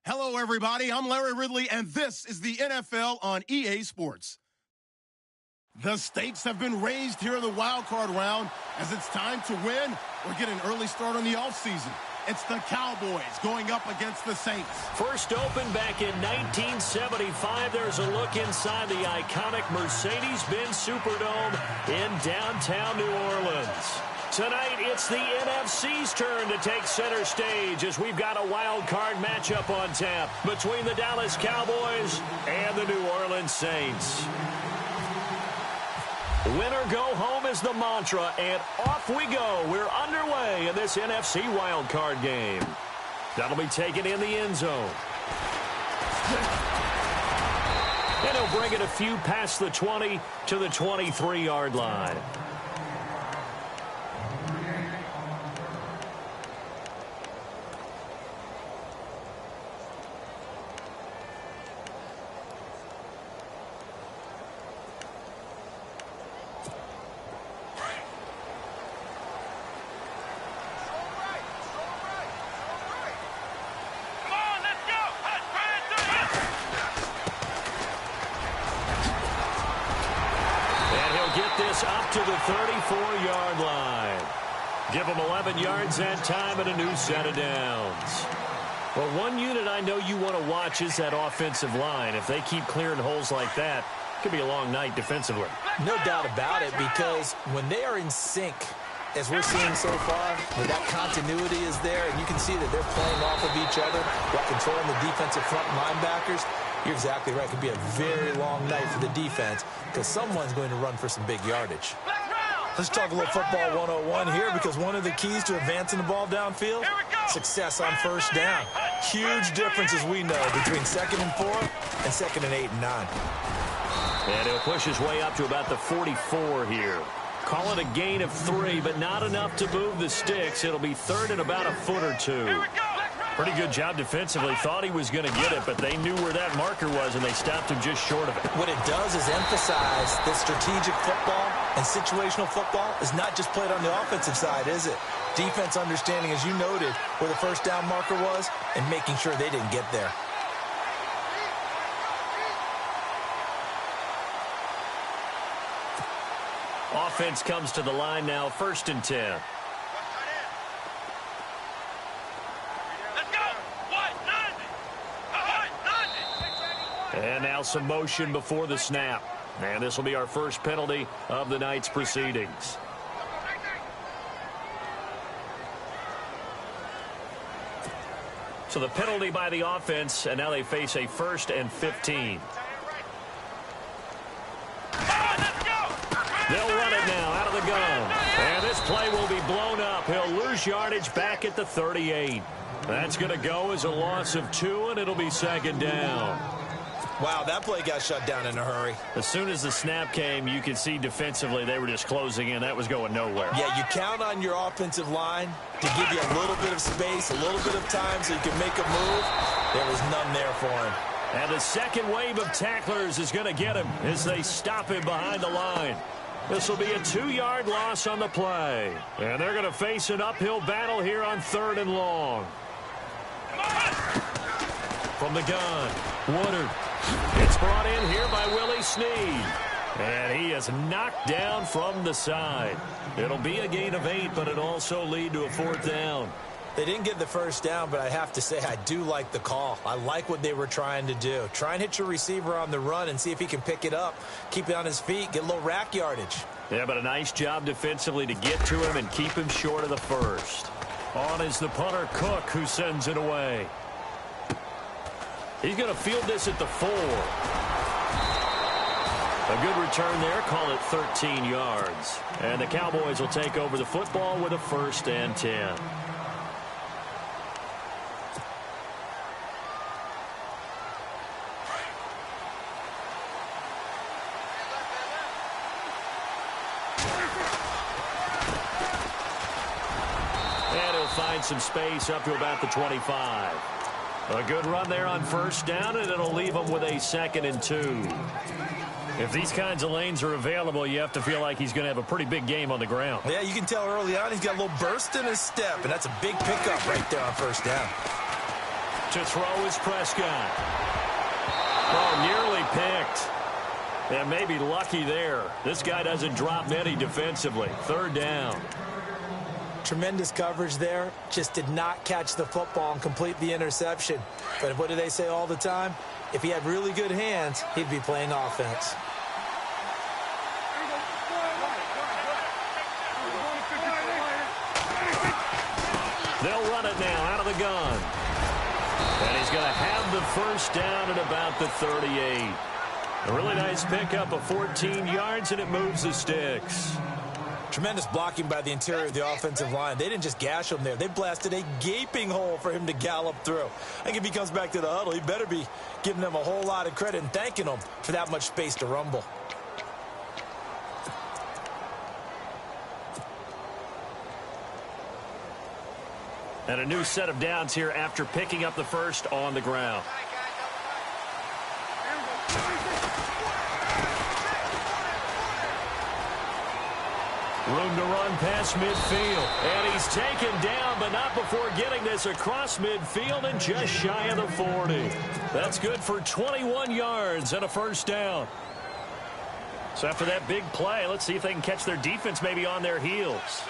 Hello, everybody. I'm Larry Ridley, and this is the NFL on EA Sports. The stakes have been raised here in the wild card round as it's time to win or get an early start on the offseason. It's the Cowboys going up against the Saints. First opened back in 1975. There's a look inside the iconic Mercedes-Benz Superdome in downtown New Orleans. Tonight, it's the NFC's turn to take center stage as we've got a wild card matchup on tap between the Dallas Cowboys and the New Orleans Saints. Win or go home is the mantra, and off we go. We're underway in this NFC wild card game. That'll be taken in the end zone. And he'll bring it a few past the 20 to the 23-yard line. Up to the 34-yard line. Give them 11 yards that time and a new set of downs. Well, one unit I know you want to watch is that offensive line. If they keep clearing holes like that, it could be a long night defensively. No doubt about it, because when they are in sync, as we're seeing so far, where that continuity is there, and you can see that they're playing off of each other while controlling the defensive front linebackers, you're exactly right. It could be a very long night for the defense because someone's going to run for some big yardage. Let's talk a little football 101 here, because one of the keys to advancing the ball downfield, success on first down. Huge difference, as we know, between 2nd and 4 and 2nd and 8 and 9. And he'll push his way up to about the 44 here. Call it a gain of 3, but not enough to move the sticks. It'll be 3rd and about a foot or 2. Pretty good job defensively. Thought he was going to get it, but they knew where that marker was, and they stopped him just short of it. What it does is emphasize that strategic football and situational football is not just played on the offensive side, is it? Defense understanding, as you noted, where the first down marker was and making sure they didn't get there. Offense comes to the line now, 1st and 10. And now some motion before the snap. And this will be our first penalty of the night's proceedings. So the penalty by the offense, and now they face a 1st and 15. They'll run it now out of the gun. And this play will be blown up. He'll lose yardage back at the 38. That's going to go as a loss of 2, and it'll be 2nd down. Wow, that play got shut down in a hurry. As soon as the snap came, you could see defensively they were just closing in. That was going nowhere. Yeah, you count on your offensive line to give you a little bit of space, a little bit of time so you can make a move. There was none there for him. And the second wave of tacklers is going to get him as they stop him behind the line. This will be a 2-yard loss on the play. And they're going to face an uphill battle here on 3rd and long. From the gun, Woodard. It's brought in here by Willie Snead. And he is knocked down from the side. It'll be a gain of 8, but it'll also lead to a 4th down. They didn't get the first down, but I have to say I do like the call. I like what they were trying to do. Try and hit your receiver on the run and see if he can pick it up, keep it on his feet, get a little rack yardage. Yeah, but a nice job defensively to get to him and keep him short of the 1st. On is the punter, Cook, who sends it away. He's going to field this at the 4. A good return there. Call it 13 yards. And the Cowboys will take over the football with a 1st and 10. And he'll find some space up to about the 25. A good run there on 1st down, and it'll leave them with a 2nd and 2. If these kinds of lanes are available, you have to feel like he's going to have a pretty big game on the ground. Yeah, you can tell early on he's got a little burst in his step, and that's a big pickup right there on 1st down. To throw is Prescott. Oh, nearly picked. And maybe lucky there. This guy doesn't drop many defensively. Third down. Tremendous coverage there. Just did not catch the football and complete the interception. But what do they say all the time? If he had really good hands, he'd be playing offense. They'll run it now out of the gun. And he's going to have the first down at about the 38. A really nice pickup of 14 yards, and it moves the sticks. Tremendous blocking by the interior of the offensive line. They didn't just gash him there. They blasted a gaping hole for him to gallop through. I think if he comes back to the huddle, he better be giving them a whole lot of credit and thanking them for that much space to rumble. And a new set of downs here after picking up the first on the ground. Room to run past midfield. And he's taken down, but not before getting this across midfield and just shy of the 40. That's good for 21 yards and a first down. So after that big play, let's see if they can catch their defense maybe on their heels.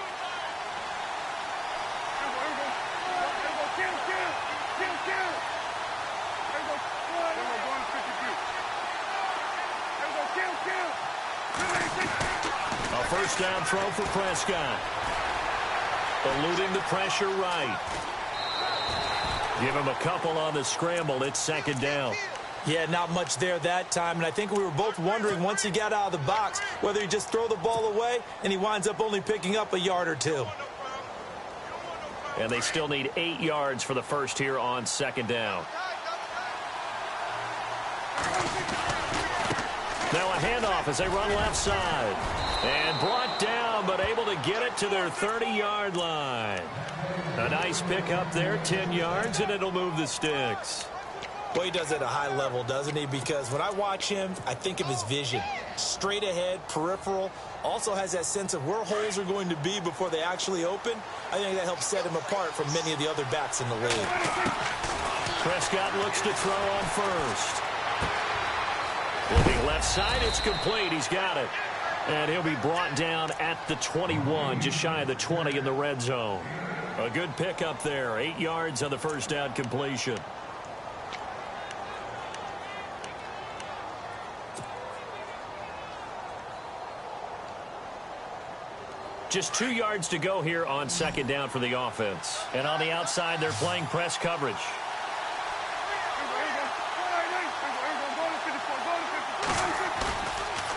First down throw for Prescott. Eluding the pressure right. Give him a couple on the scramble. It's second down. Yeah, not much there that time. And I think we were both wondering once he got out of the box whether he just throw the ball away and he winds up only picking up a yard or two. And they still need 8 yards for the first here on second down. Now a handoff as they run left side. And brought down, but able to get it to their 30-yard line. A nice pickup there, 10 yards, and it'll move the sticks. Well, he does it at a high level, doesn't he? Because when I watch him, I think of his vision. Straight ahead, peripheral. Also has that sense of where holes are going to be before they actually open. I think that helps set him apart from many of the other backs in the league. Prescott looks to throw on first. Looking left side, it's complete. He's got it. And he'll be brought down at the 21, just shy of the 20 in the red zone. A good pickup there, 8 yards on the first down completion. Just 2 yards to go here on second down for the offense. And on the outside, they're playing press coverage.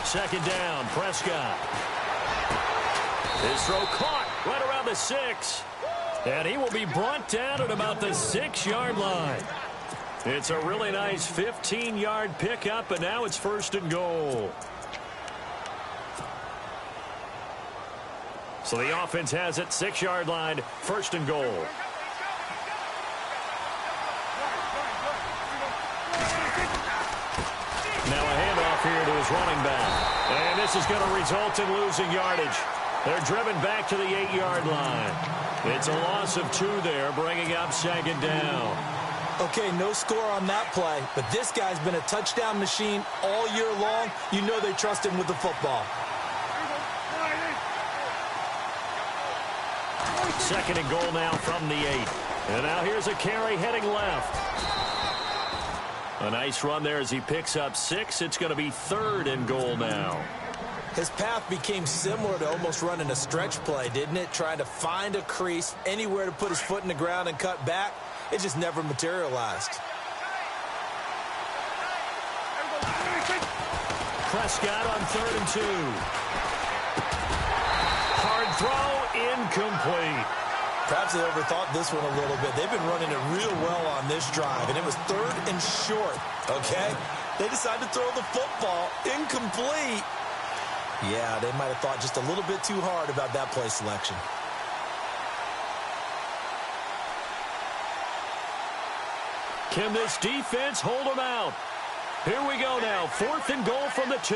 Second down, Prescott. His throw caught right around the 6. And he will be brought down at about the 6-yard line. It's a really nice 15-yard pickup, and now it's first and goal. So the offense has it, 6-yard line, first and goal. Now a handoff here to his running back. And this is going to result in losing yardage. They're driven back to the 8-yard line. It's a loss of 2 there, bringing up second down. Okay, no score on that play, but this guy's been a touchdown machine all year long. You know they trust him with the football. Second and goal now from the 8. And now here's a carry heading left. A nice run there as he picks up 6. It's going to be third and goal now. His path became similar to almost running a stretch play, didn't it? Trying to find a crease, anywhere to put his foot in the ground and cut back. It just never materialized. Prescott on 3rd and 2. Hard throw, incomplete. Perhaps they overthought this one a little bit. They've been running it real well on this drive, and it was 3rd and short, okay? They decided to throw the football incomplete. Yeah, they might have thought just a little bit too hard about that play selection. Can this defense hold them out? Here we go now, 4th and goal from the 2.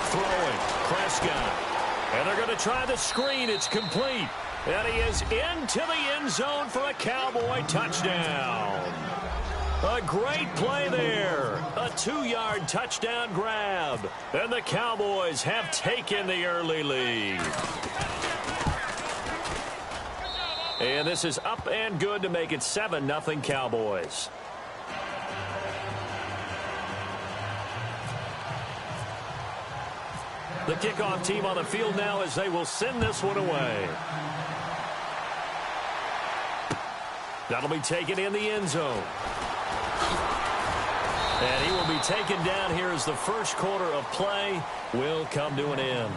Throw Prescott. And they're going to try the screen. It's complete. And he is into the end zone for a Cowboy touchdown. A great play there. A 2-yard touchdown grab. And the Cowboys have taken the early lead. And this is up and good to make it 7-0 Cowboys. The kickoff team on the field now as they will send this one away. That'll be taken in the end zone. And he will be taken down here as the first quarter of play will come to an end.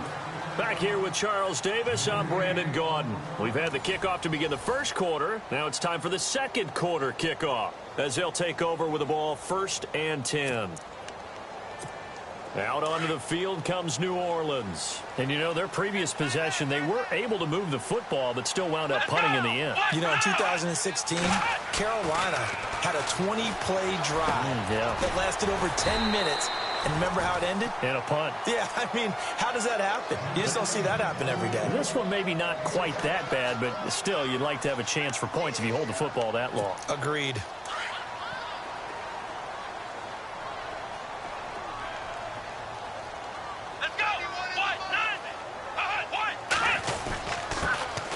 Back here with Charles Davis, I'm Brandon Gaudin. We've had the kickoff to begin the first quarter. Now it's time for the second quarter kickoff as they'll take over with the ball 1st and 10. Out onto the field comes New Orleans. And, you know, their previous possession, they were able to move the football but still wound up punting in the end. You know, in 2016, Carolina had a 20-play drive that lasted over 10 minutes. And remember how it ended? In a punt. Yeah, I mean, how does that happen? You just don't see that happen every day. This one maybe not quite that bad, but still, you'd like to have a chance for points if you hold the football that long. Agreed.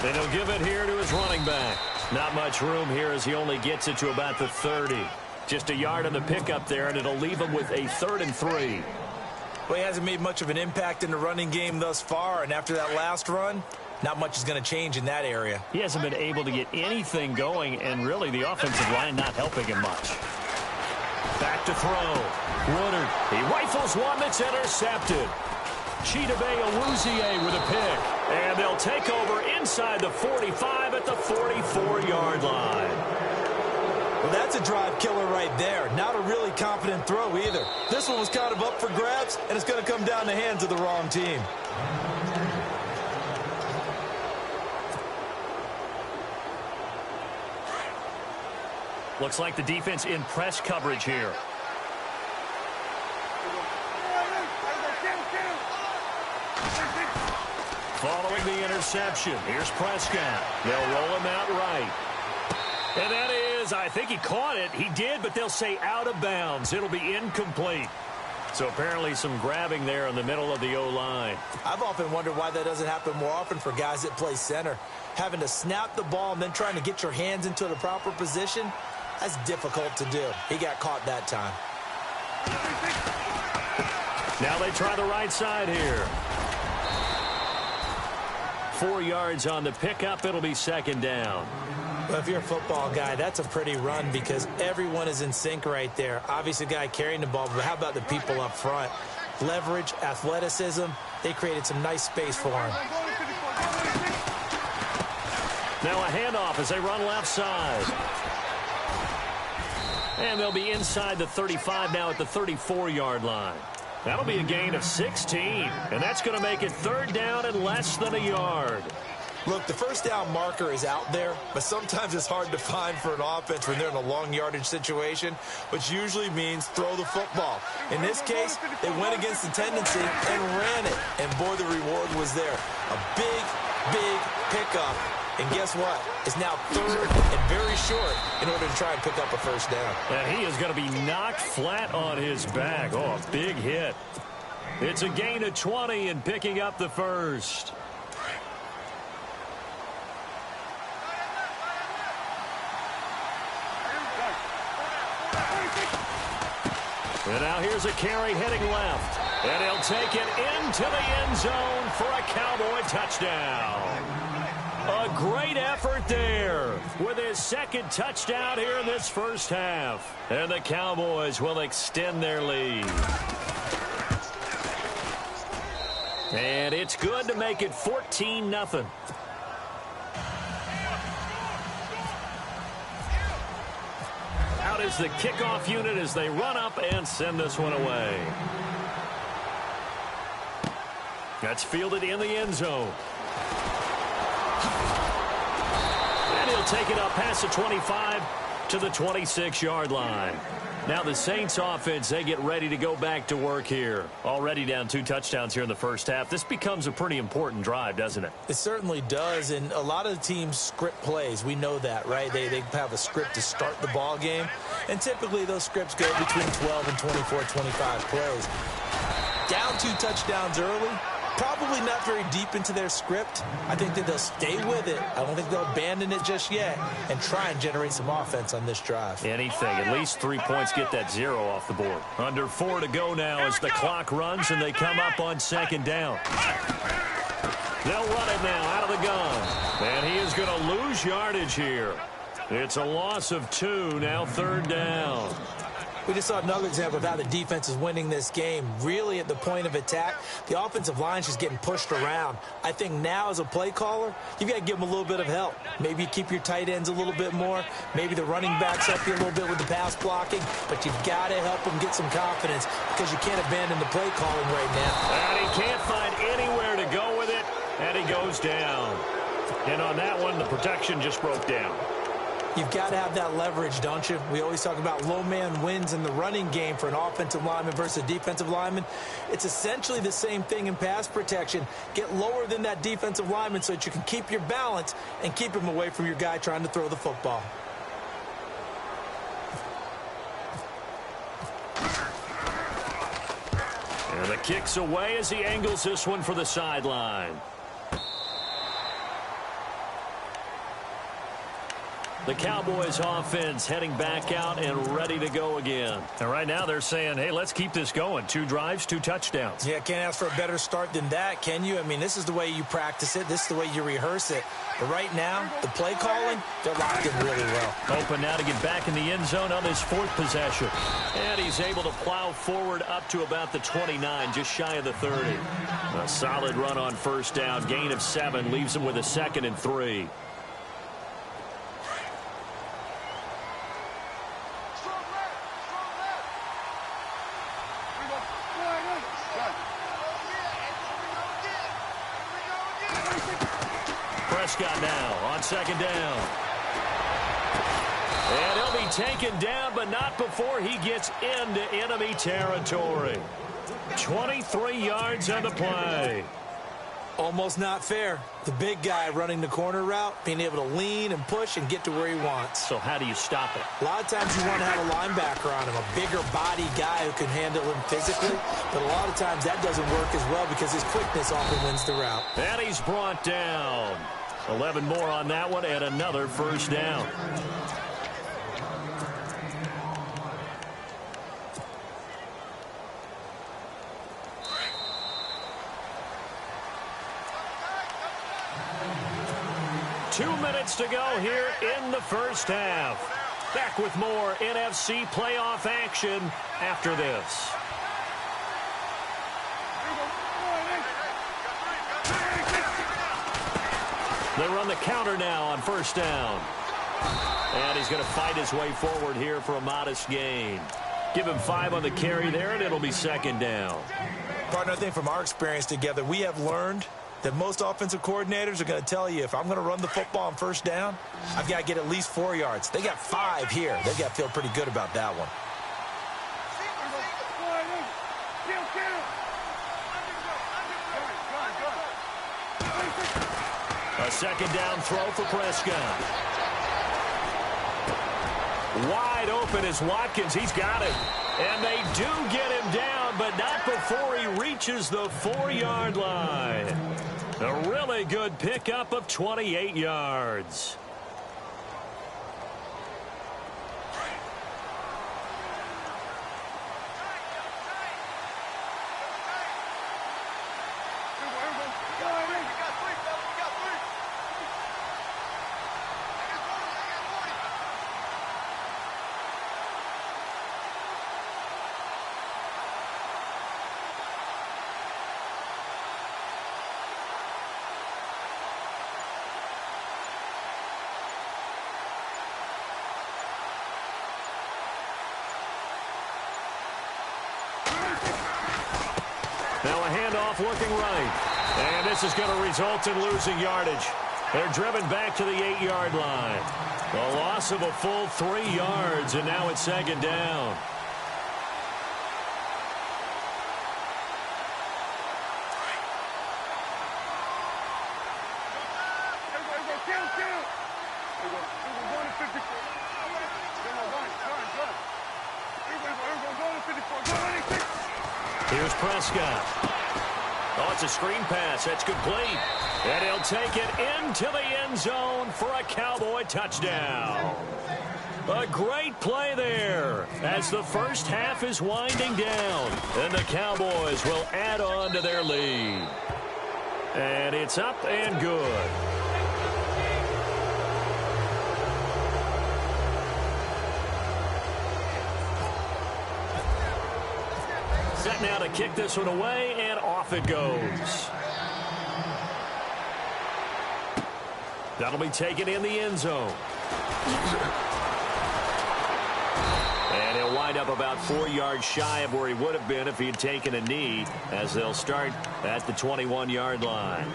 And he'll give it here to his running back. Not much room here as he only gets it to about the 30. Just a yard on the pickup there, and it'll leave him with a 3rd and 3. Well, he hasn't made much of an impact in the running game thus far, and after that last run, not much is going to change in that area. He hasn't been able to get anything going, and really the offensive line not helping him much. Back to throw. Woodard. He rifles one that's intercepted. Chidobe Awuzie with a pick. And they'll take over inside the 45 at the 44-yard line. Well, that's a drive killer right there. Not a really confident throw either. This one was kind of up for grabs, and it's going to come down the hands of the wrong team. Looks like the defense in press coverage here. Following the interception, here's Prescott. They'll roll him out right. And that is, I think he caught it. He did, but they'll say out of bounds. It'll be incomplete. So apparently some grabbing there in the middle of the O-line. I've often wondered why that doesn't happen more often for guys that play center. Having to snap the ball and then trying to get your hands into the proper position, that's difficult to do. He got caught that time. Now they try the right side here. 4 yards on the pickup. It'll be 2nd down. Well, if you're a football guy, that's a pretty run because everyone is in sync right there. Obviously, the guy carrying the ball, but how about the people up front? Leverage, athleticism, they created some nice space for him. Now a handoff as they run left side. And they'll be inside the 35 now at the 34-yard line. That'll be a gain of 16, and that's going to make it 3rd down and less than a yard. Look, the first down marker is out there, but sometimes it's hard to find for an offense when they're in a long yardage situation, which usually means throw the football. In this case, they went against the tendency and ran it, and boy, the reward was there. A big, big pickup. And guess what? It's now 3rd and very short in order to try and pick up a first down. And he is going to be knocked flat on his back. Oh, a big hit. It's a gain of 20 and picking up the first. And now here's a carry heading left. And he'll take it into the end zone for a Cowboy touchdown. A great effort there with his 2nd touchdown here in this first half. And the Cowboys will extend their lead. And it's good to make it 14-0. Out is the kickoff unit as they run up and send this one away. That's fielded in the end zone. And he'll take it up past the 25 to the 26-yard line. Now the Saints offense, they get ready to go back to work here. Already down 2 touchdowns here in the first half. This becomes a pretty important drive, doesn't it? It certainly does, and a lot of the teams script plays. We know that, right? They have a script to start the ball game, and typically those scripts go between 12 and 24, 25 plays. Down 2 touchdowns early. Probably not very deep into their script. I think that they'll stay with it. I don't think they'll abandon it just yet and try and generate some offense on this drive. Anything. At least 3 points, get that 0 off the board. Under 4 to go now as the clock runs and they come up on 2nd down. They'll run it now out of the gun. And he is going to lose yardage here. It's a loss of 2, now 3rd down. We just saw another example of how the defense is winning this game. Really at the point of attack, the offensive line is just getting pushed around. I think now as a play caller, you've got to give them a little bit of help. Maybe you keep your tight ends a little bit more. Maybe the running backs help you a little bit with the pass blocking. But you've got to help them get some confidence because you can't abandon the play calling right now. And he can't find anywhere to go with it, and he goes down. And on that one, the protection just broke down. You've got to have that leverage, don't you? We always talk about low man wins in the running game for an offensive lineman versus a defensive lineman. It's essentially the same thing in pass protection. Get lower than that defensive lineman so that you can keep your balance and keep him away from your guy trying to throw the football. And the kick's away as he angles this one for the sideline. The Cowboys offense heading back out and ready to go again. And right now they're saying, hey, let's keep this going. 2 drives, 2 touchdowns. Yeah, can't ask for a better start than that, can you? I mean, this is the way you practice it. This is the way you rehearse it. But right now, the play calling, they're locked in really well. Open now to get back in the end zone on his 4th possession. And he's able to plow forward up to about the 29, just shy of the 30. A solid run on 1st down. Gain of 7 leaves him with a 2nd and 3. Prescott now on 2nd down. And he'll be taken down, but not before he gets into enemy territory. 23 yards on the play. Almost not fair. The big guy running the corner route, being able to lean and push and get to where he wants. So how do you stop it? A lot of times you want to have a linebacker on him, a bigger body guy who can handle him physically. But a lot of times that doesn't work as well because his quickness often wins the route. And he's brought down. 11 more on that one and another 1st down. Two minutes to go here in the first half. Back with more NFC playoff action after this. They run the counter now on 1st down. And he's going to fight his way forward here for a modest gain. Give him 5 on the carry there, and it'll be 2nd down. Partner, I think from our experience together, we have learned that most offensive coordinators are going to tell you, if I'm going to run the football on 1st down, I've got to get at least 4 yards. They got 5 here. They've got to feel pretty good about that one. A 2nd down throw for Prescott. Wide open is Watkins. He's got it. And they do get him down, but not before he reaches the 4-yard line. A really good pickup of 28 yards. Now a handoff looking right. And this is going to result in losing yardage. They're driven back to the 8-yard line. A loss of a full 3 yards, and now it's second down. Here's Prescott. Oh, it's a screen pass. That's complete. And he'll take it into the end zone for a Cowboy touchdown. A great play there as the first half is winding down. And the Cowboys will add on to their lead. And it's up and good. Set now to kick this one away, and off it goes. That'll be taken in the end zone. And he'll wind up about 4 yards shy of where he would have been if he had taken a knee, as they'll start at the 21-yard line.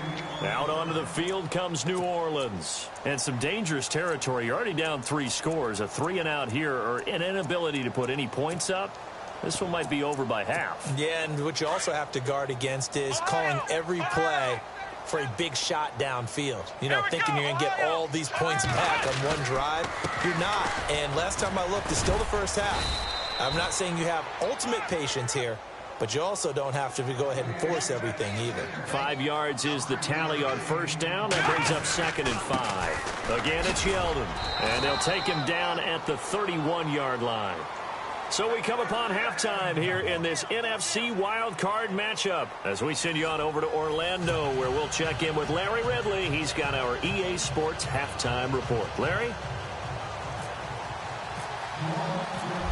Out onto the field comes New Orleans. And some dangerous territory. You're already down 3 scores. A 3-and-out here, or an inability to put any points up. This one might be over by half. Yeah, and what you also have to guard against is calling every play for a big shot downfield. You know, thinking you're going to get all these points back on one drive. You're not. And last time I looked, it's still the first half. I'm not saying you have ultimate patience here, but you also don't have to go ahead and force everything either. 5 yards is the tally on first down. That brings up 2nd and 5. Again, it's Yeldon. And they'll take him down at the 31-yard line. So we come upon halftime here in this NFC wildcard matchup as we send you on over to Orlando, where we'll check in with Larry Ridley. He's got our EA Sports halftime report. Larry?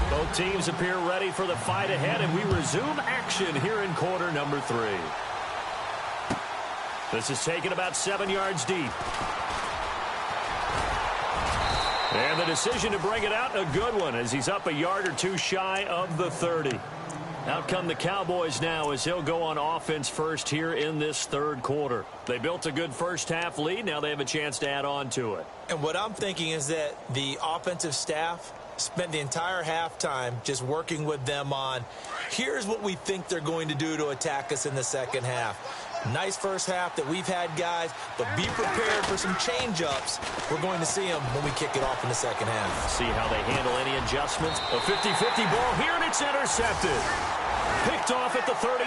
Both teams appear ready for the fight ahead, and we resume action here in quarter number 3. This is taken about 7 yards deep. And the decision to bring it out, a good one, as he's up a yard or two shy of the 30. Out come the Cowboys now as he'll go on offense first here in this third quarter. They built a good first half lead. Now they have a chance to add on to it. And what I'm thinking is that the offensive staff spent the entire halftime just working with them on, here's what we think they're going to do to attack us in the second half. Nice first half that we've had, guys, but be prepared for some change-ups. We're going to see them when we kick it off in the second half. See how they handle any adjustments. A 50-50 ball here, and it's intercepted. Picked off at the 38,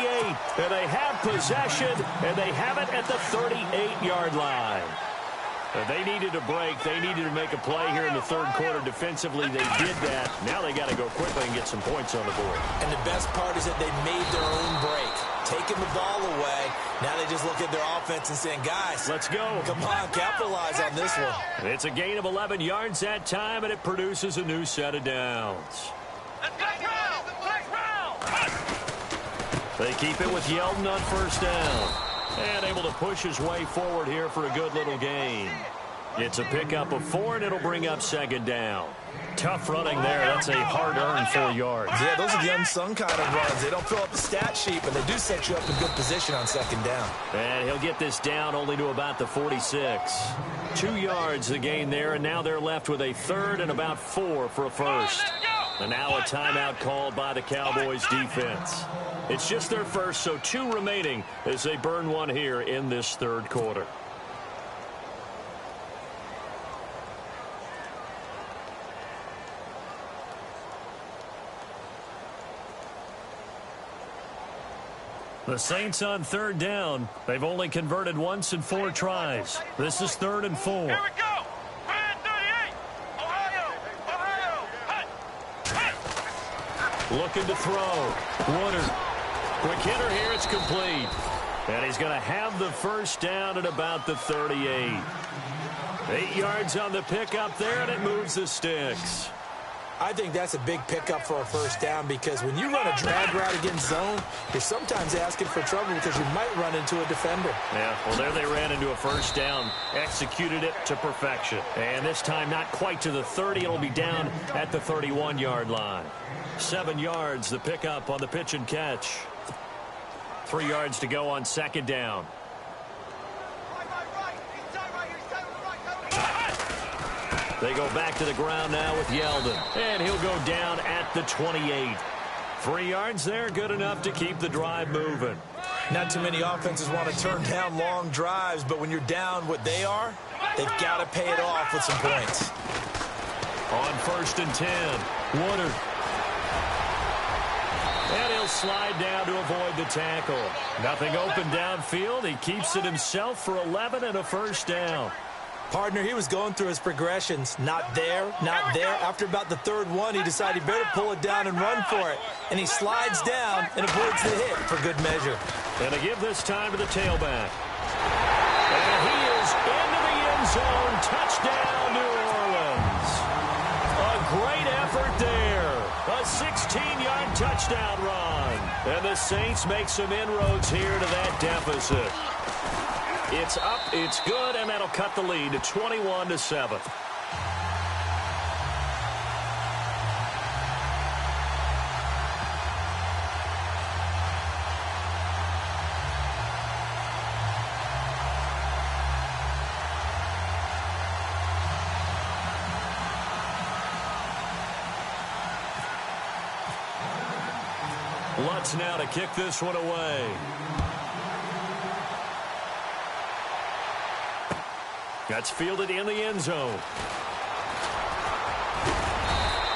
and they have possession, and they have it at the 38-yard line. They needed a break. They needed to make a play here in the third quarter defensively. They did that. Now they got to go quickly and get some points on the board. And the best part is that they made their own break. Taking the ball away. Now they just look at their offense and saying, guys, let's go. Come on, capitalize on this one. It's a gain of 11 yards that time, and it produces a new set of downs. They keep it with Yeldon on first down. And able to push his way forward here for a good little gain. It's a pickup of 4, and it'll bring up second down. Tough running there. That's a hard-earned 4 yards. Yeah, those are the unsung kind of runs. They don't fill up the stat sheet, but they do set you up in good position on second down. And he'll get this down only to about the 46. 2 yards the gain there, and now they're left with a third and about 4 for a first. And now a timeout called by the Cowboys defense. It's just their first, so 2 remaining as they burn one here in this third quarter. The Saints on third down. They've only converted once in 4 tries. This is 3rd and 4. Here we go. 38. Ohio. Looking to throw. Woodard. Quick hitter here. It's complete. And he's going to have the first down at about the 38. 8 yards on the pickup there, and it moves the sticks. I think that's a big pickup for a first down, because when you run a drag route against zone, you're sometimes asking for trouble because you might run into a defender. Yeah, well, there they ran into a first down, executed it to perfection. And this time not quite to the 30. It'll be down at the 31-yard line. 7 yards, the pickup on the pitch and catch. 3 yards to go on second down. They go back to the ground now with Yeldon. And he'll go down at the 28. 3 yards there, good enough to keep the drive moving. Not too many offenses want to turn down long drives, but when you're down what they are, they've got to pay it off with some points. On 1st and 10, Woodard. And he'll slide down to avoid the tackle. Nothing open downfield. He keeps it himself for 11 and a first down. Partner, he was going through his progressions. Not there, not there. After about the 3rd one, he decided he better pull it down and run for it. And he slides down and avoids the hit for good measure. And to give this time to the tailback. And he is into the end zone. Touchdown, New Orleans. A great effort there. A 16-yard touchdown run. And the Saints make some inroads here to that deficit. It's up, it's good, and that'll cut the lead to 21-7. Lutz now to kick this one away. That's fielded in the end zone.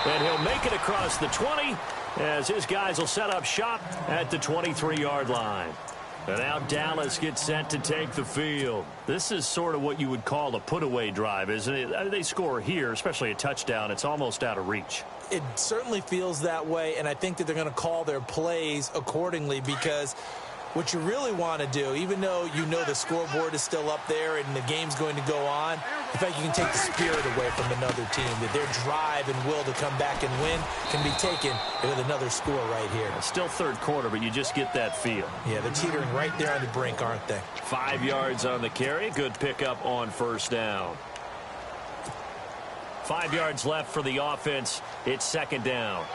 And he'll make it across the 20 as his guys will set up shop at the 23-yard line. And now Dallas gets set to take the field. This is sort of what you would call a put-away drive, isn't it? They score here, especially a touchdown. It's almost out of reach. It certainly feels that way, and I think that they're going to call their plays accordingly because what you really want to do, even though you know the scoreboard is still up there and the game's going to go on, in fact, you can take the spirit away from another team, that their drive and will to come back and win can be taken with another score right here. It's still 3rd quarter, but you just get that feel. Yeah, they're teetering right there on the brink, aren't they? 5 yards on the carry. Good pickup on 1st down. 5 yards left for the offense. It's 2nd down.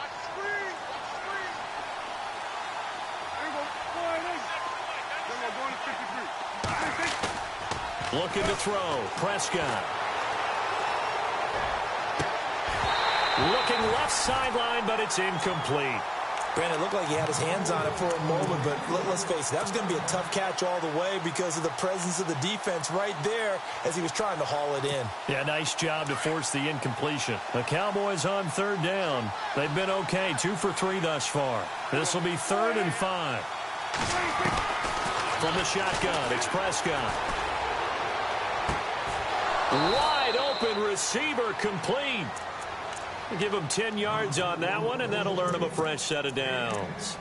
Looking to throw. Prescott. Looking left sideline, but it's incomplete. Brandon, it looked like he had his hands on it for a moment, but let's face it, that was going to be a tough catch all the way because of the presence of the defense right there as he was trying to haul it in. Yeah, nice job to force the incompletion. The Cowboys on 3rd down. They've been okay, 2 for 3 thus far. This will be 3rd and 5. From the shotgun, it's Prescott. Wide open receiver complete. Give him 10 yards on that one, and that'll earn him a fresh set of downs.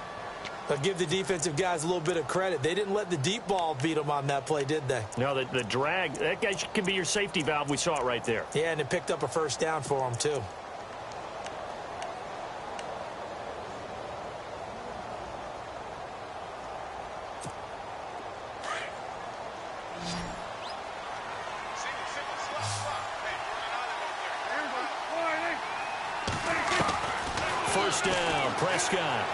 I'll give the defensive guys a little bit of credit. They didn't let the deep ball beat them on that play, did they? No, the drag, that guy can be your safety valve. We saw it right there. Yeah, and it picked up a first down for him, too. First down, Prescott.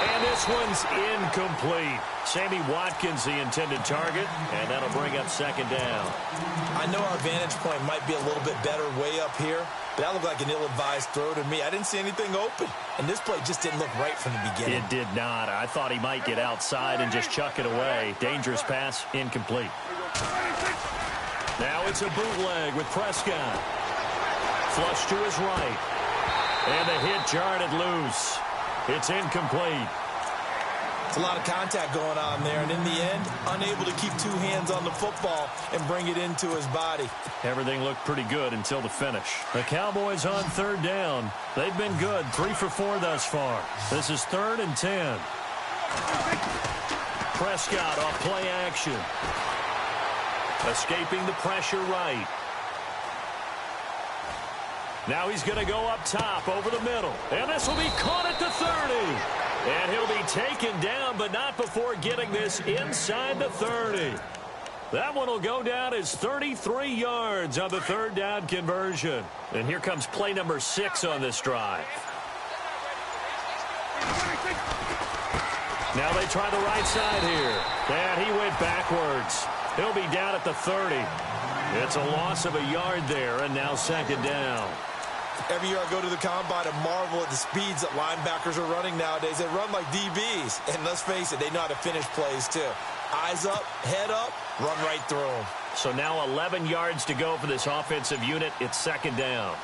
And this one's incomplete. Sammy Watkins, the intended target, and that'll bring up 2nd down. I know our vantage point might be a little bit better way up here, but that looked like an ill-advised throw to me. I didn't see anything open, and this play just didn't look right from the beginning. It did not. I thought he might get outside and just chuck it away. Dangerous pass, incomplete. Now it's a bootleg with Prescott. Flush to his right. And the hit jarred it loose. It's incomplete. It's a lot of contact going on there, and in the end, unable to keep 2 hands on the football and bring it into his body. Everything looked pretty good until the finish. The Cowboys on 3rd down. They've been good, 3 for 4 thus far. This is 3rd and 10. Prescott off play action. Escaping the pressure right. Now he's going to go up top over the middle. And this will be caught at the 30. And he'll be taken down, but not before getting this inside the 30. That one will go down as 33 yards on the 3rd down conversion. And here comes play number 6 on this drive. Now they try the right side here. And he went backwards. He'll be down at the 30. It's a loss of a yard there, and now second down. Every year I go to the combine and marvel at the speeds that linebackers are running nowadays. They run like DBs. And let's face it, they know how to finish plays too. Eyes up, head up, run right through them. So now 11 yards to go for this offensive unit. It's second down.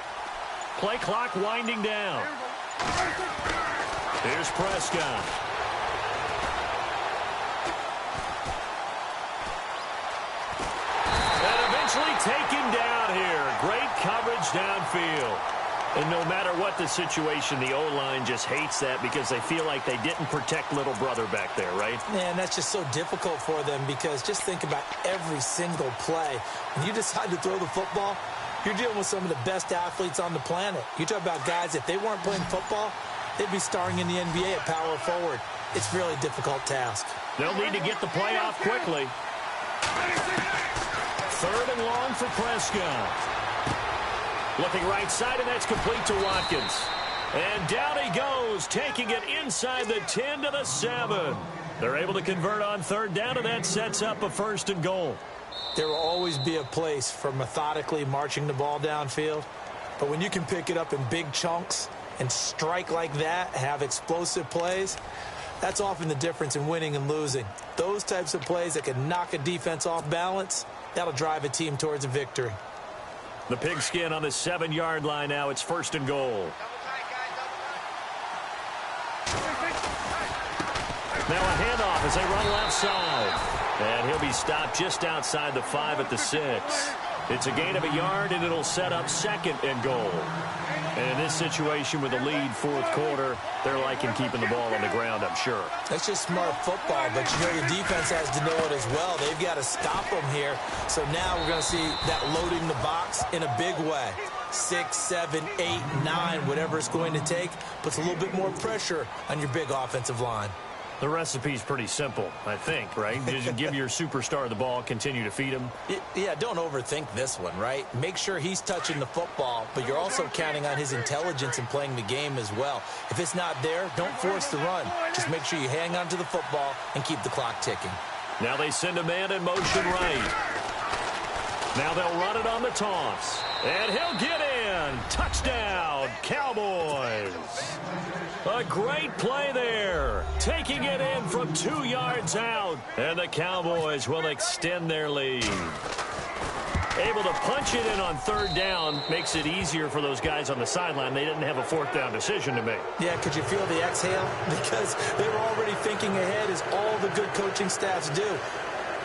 Play clock winding down. Here's Prescott. And eventually taken down here. Great coverage downfield. And no matter what the situation, the O-line just hates that because they feel like they didn't protect little brother back there, right? Man, that's just so difficult for them because just think about every single play. When you decide to throw the football, you're dealing with some of the best athletes on the planet. You talk about guys, if they weren't playing football, they'd be starring in the NBA at power forward. It's a really difficult task. They'll need to get the play off quickly. Third and long for Prescott. Looking right side, and that's complete to Watkins. And down he goes, taking it inside the 10 to the 7. They're able to convert on third down, and that sets up a first and goal. There will always be a place for methodically marching the ball downfield. But when you can pick it up in big chunks and strike like that, have explosive plays, that's often the difference in winning and losing. Those types of plays that can knock a defense off balance, that'll drive a team towards a victory. The pigskin on the 7-yard line now. It's first and goal. Now a handoff as they run left side. And he'll be stopped just outside the 5 at the 6. It's a gain of a yard, and it'll set up second and goal. And in this situation with the lead fourth quarter, they're liking keeping the ball on the ground, I'm sure. That's just smart football, but you know the defense has to know it as well. They've got to stop them here. So now we're going to see that loading the box in a big way. 6, 7, 8, 9, whatever it's going to take, puts a little bit more pressure on your big offensive line. The recipe's pretty simple, I think, right? You just give your superstar the ball, continue to feed him. Yeah, don't overthink this one, right? Make sure he's touching the football, but you're also counting on his intelligence in playing the game as well. If it's not there, don't force the run. Just make sure you hang on to the football and keep the clock ticking. Now they send a man in motion right. Now they'll run it on the toss. And he'll get in. Touchdown, Cowboys. A great play there. Taking it in from 2 yards out. And the Cowboys will extend their lead. Able to punch it in on third down makes it easier for those guys on the sideline. They didn't have a fourth down decision to make. Yeah, could you feel the exhale? Because they were already thinking ahead, as all the good coaching staffs do.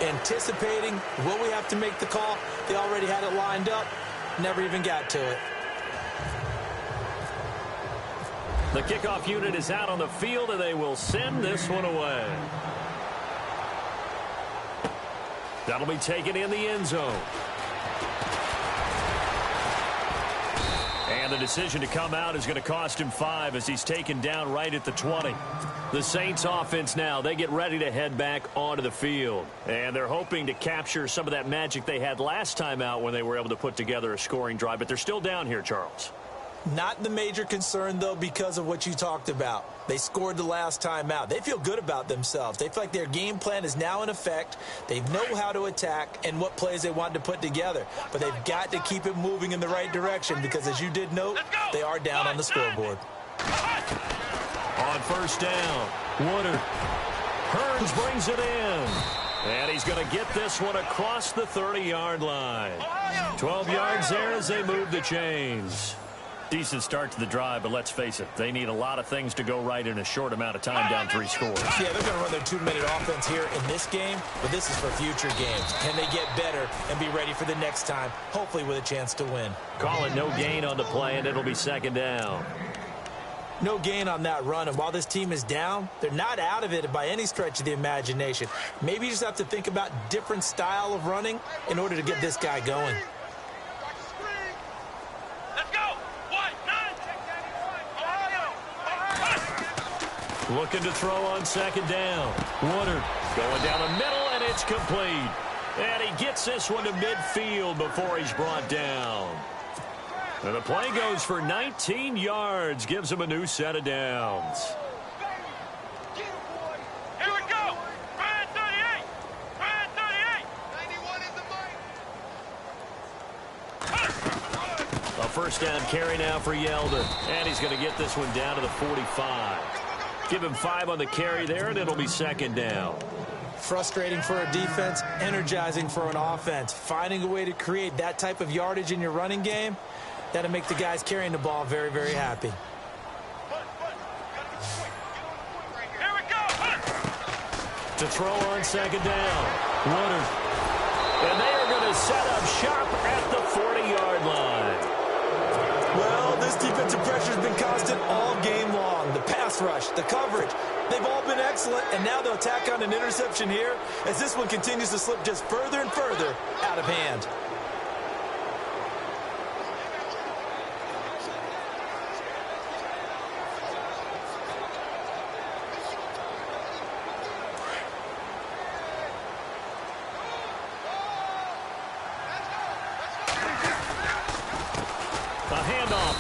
Anticipating, will we have to make the call? They already had it lined up. Never even got to it. The kickoff unit is out on the field, and they will send this one away. That'll be taken in the end zone. And the decision to come out is going to cost him 5 as he's taken down right at the 20. The Saints offense now, they get ready to head back onto the field. And they're hoping to capture some of that magic they had last time out when they were able to put together a scoring drive. But they're still down here, Charles. Not the major concern, though, because of what you talked about. They scored the last time out. They feel good about themselves. They feel like their game plan is now in effect. They know how to attack and what plays they want to put together. But they've got to keep it moving in the right direction because, as you did note, they are down on the scoreboard. On first down, Woodard. Hearns brings it in. And he's going to get this one across the 30-yard line. 12 yards there as they move the chains. Decent start to the drive, but let's face it, they need a lot of things to go right in a short amount of time, down 3 scores. Yeah, they're going to run their 2-minute offense here in this game, but this is for future games. Can they get better and be ready for the next time, hopefully with a chance to win? Call it no gain on the play, and it'll be second down. No gain on that run, and while this team is down, they're not out of it by any stretch of the imagination. Maybe you just have to think about different style of running in order to get this guy going. Looking to throw on second down. Woodard going down the middle, and it's complete. And he gets this one to midfield before he's brought down. And the play goes for 19 yards, gives him a new set of downs. Here we go. Brand 38. Brand 38. 91 is the mic. first down carry now for Yeldon. And he's going to get this one down to the 45. Give him 5 on the carry there, and it'll be second down. Frustrating for a defense, energizing for an offense. Finding a way to create that type of yardage in your running game, that'll make the guys carrying the ball very, very happy. Here we go. To throw on second down. Woodard. And they are going to set up shop at the 40-yard line. Well, this defensive pressure has been constant all game long. The pass rush, the coverage, they've all been excellent, and now they'll tack on an interception here as this one continues to slip just further and further out of hand.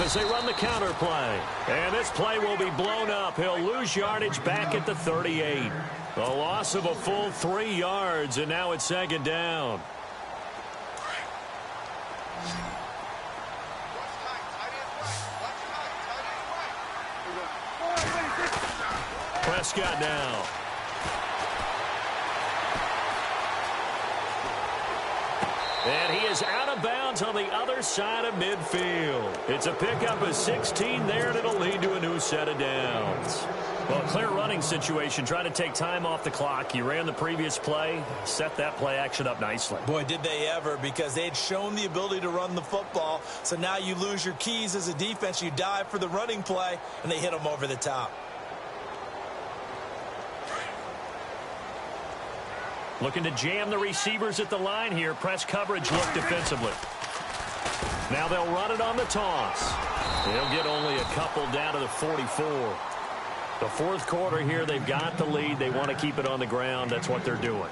As they run the counter play. And this play will be blown up. He'll lose yardage back at the 38. A loss of a full 3 yards, and now it's second down. Prescott now. And he is out of bounds on the other side of midfield. It's a pickup of 16 there, and it'll lead to a new set of downs. Well, clear running situation. Trying to take time off the clock. You ran the previous play, set that play action up nicely. Boy, did they ever, because they had shown the ability to run the football. So now you lose your keys as a defense. You dive for the running play, and they hit them over the top. Looking to jam the receivers at the line here. Press coverage look defensively. Now they'll run it on the toss. They'll get only a couple down to the 44. The fourth quarter here, they've got the lead. They want to keep it on the ground. That's what they're doing.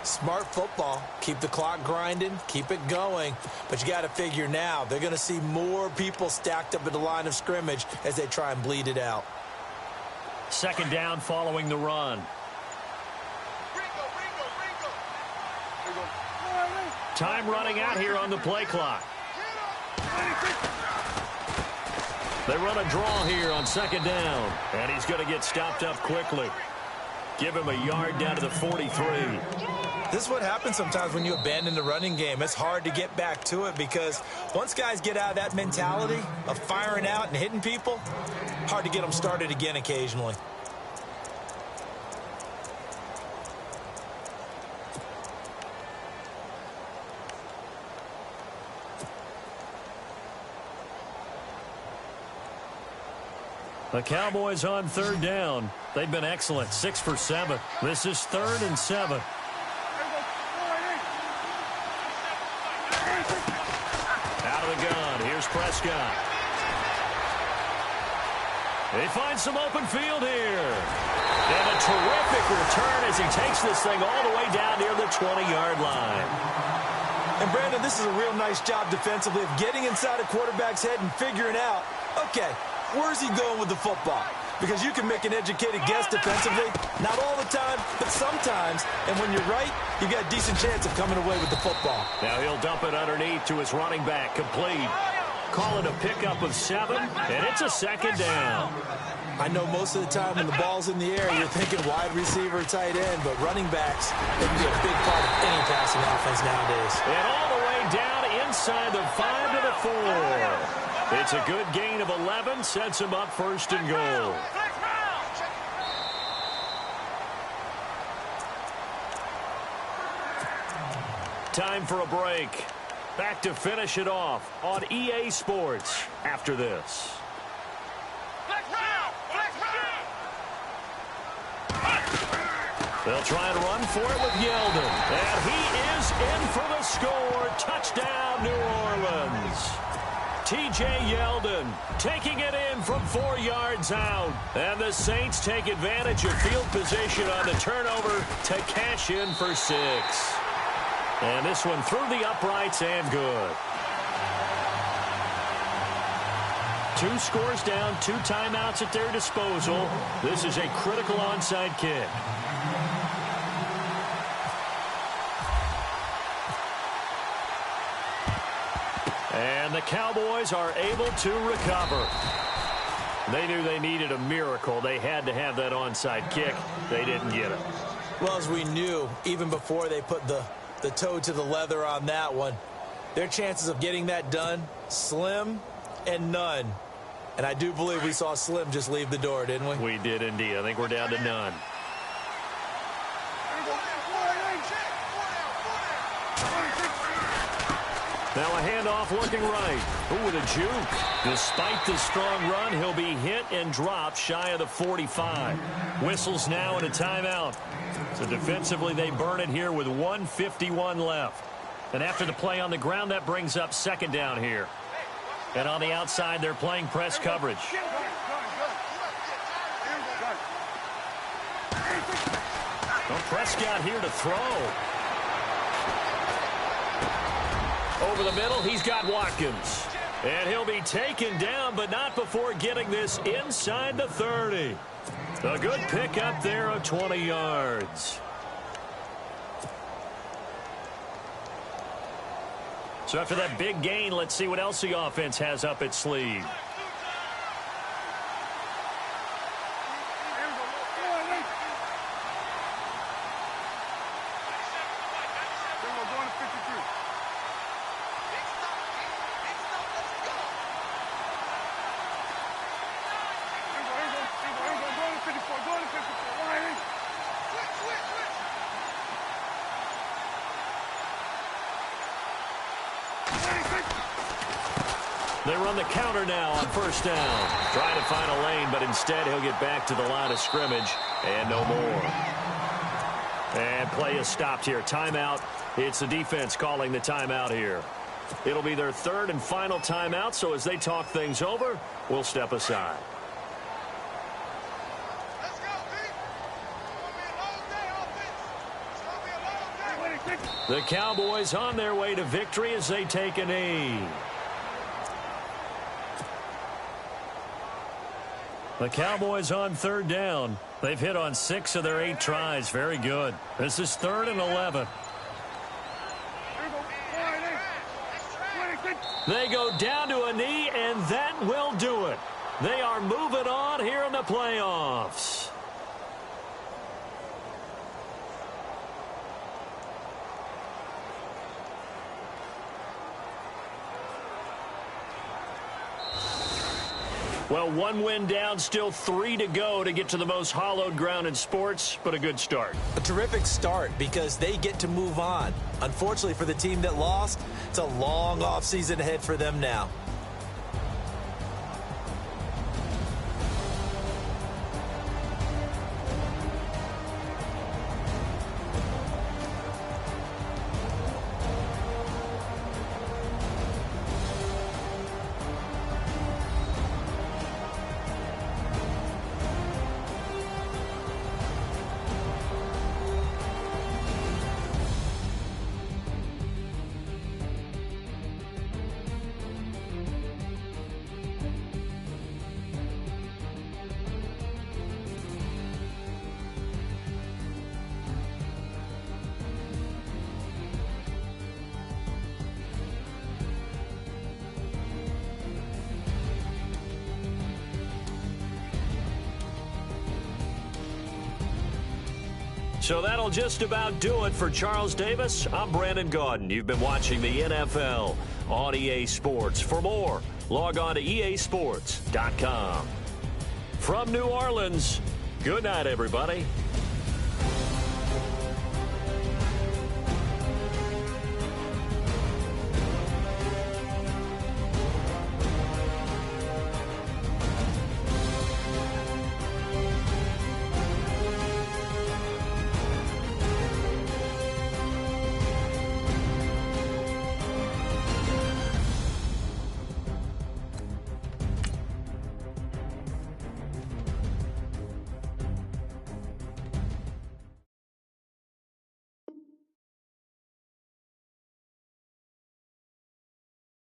Smart football. Keep the clock grinding. Keep it going. But you got to figure now, they're going to see more people stacked up at the line of scrimmage as they try and bleed it out. Second down following the run. Time running out here on the play clock. They run a draw here on second down. And he's going to get stopped up quickly. Give him a yard down to the 43. This is what happens sometimes when you abandon the running game. It's hard to get back to it because once guys get out of that mentality of firing out and hitting people, hard to get them started again occasionally. The Cowboys on third down. They've been excellent. 6 for 7. This is 3rd and 7. Out of the gun. Here's Prescott. They find some open field here. And a terrific return as he takes this thing all the way down near the 20-yard line. And, Brandon, this is a real nice job defensively of getting inside a quarterback's head and figuring out, okay, where's he going with the football? Because you can make an educated guess defensively. Not all the time, but sometimes. And when you're right, you've got a decent chance of coming away with the football. Now he'll dump it underneath to his running back. Complete. Call it a pickup of 7, and it's a second down. I know most of the time when the ball's in the air, you're thinking wide receiver, tight end, but running backs, they can be a big part of any passing offense nowadays. And all the way down inside the 5 to the 4. It's a good gain of 11, sets him up 1st and goal. Time for a break. Back to finish it off on EA Sports after this. They'll try and run for it with Yeldon. And he is in for the score. Touchdown, New Orleans. T.J. Yeldon taking it in from 4 yards out. And the Saints take advantage of field position on the turnover to cash in for 6. And this one through the uprights and good. 2 scores down, 2 timeouts at their disposal. This is a critical onside kick. And the Cowboys are able to recover. They knew they needed a miracle. They had to have that onside kick. They didn't get it. Well, as we knew, even before they put the toe to the leather on that one, their chances of getting that done, slim and none. And I do believe we saw Slim just leave the door, didn't we? We did indeed. I think we're down to none. Now a handoff looking right. Ooh, with a juke. Despite the strong run, he'll be hit and dropped shy of the 45. Whistles now and a timeout. So defensively, they burn it here with 1:51 left. And after the play on the ground, that brings up second down here. And on the outside, they're playing press coverage. Well, Prescott here to throw. Over the middle, he's got Watkins. And he'll be taken down, but not before getting this inside the 30. A good pickup there of 20 yards. So after that big gain, let's see what else the offense has up its sleeve. They run the counter now on first down. Trying to find a lane, but instead he'll get back to the line of scrimmage and no more. And play is stopped here. Timeout. It's the defense calling the timeout here. It'll be their third and final timeout, so as they talk things over, we'll step aside. Let's go, B. The Cowboys on their way to victory as they take a knee. The Cowboys on third down. They've hit on 6 of their 8 tries. Very good. This is 3rd and 11. They go down to a knee, and that will do it. They are moving on here in the playoffs. Well, 1 win down, still 3 to go to get to the most hallowed ground in sports, but a good start. A terrific start because they get to move on. Unfortunately for the team that lost, it's a long offseason ahead for them now. So that'll just about do it for Charles Davis. I'm Brandon Gaudin. You've been watching the NFL on EA Sports. For more, log on to easports.com. From New Orleans, good night, everybody.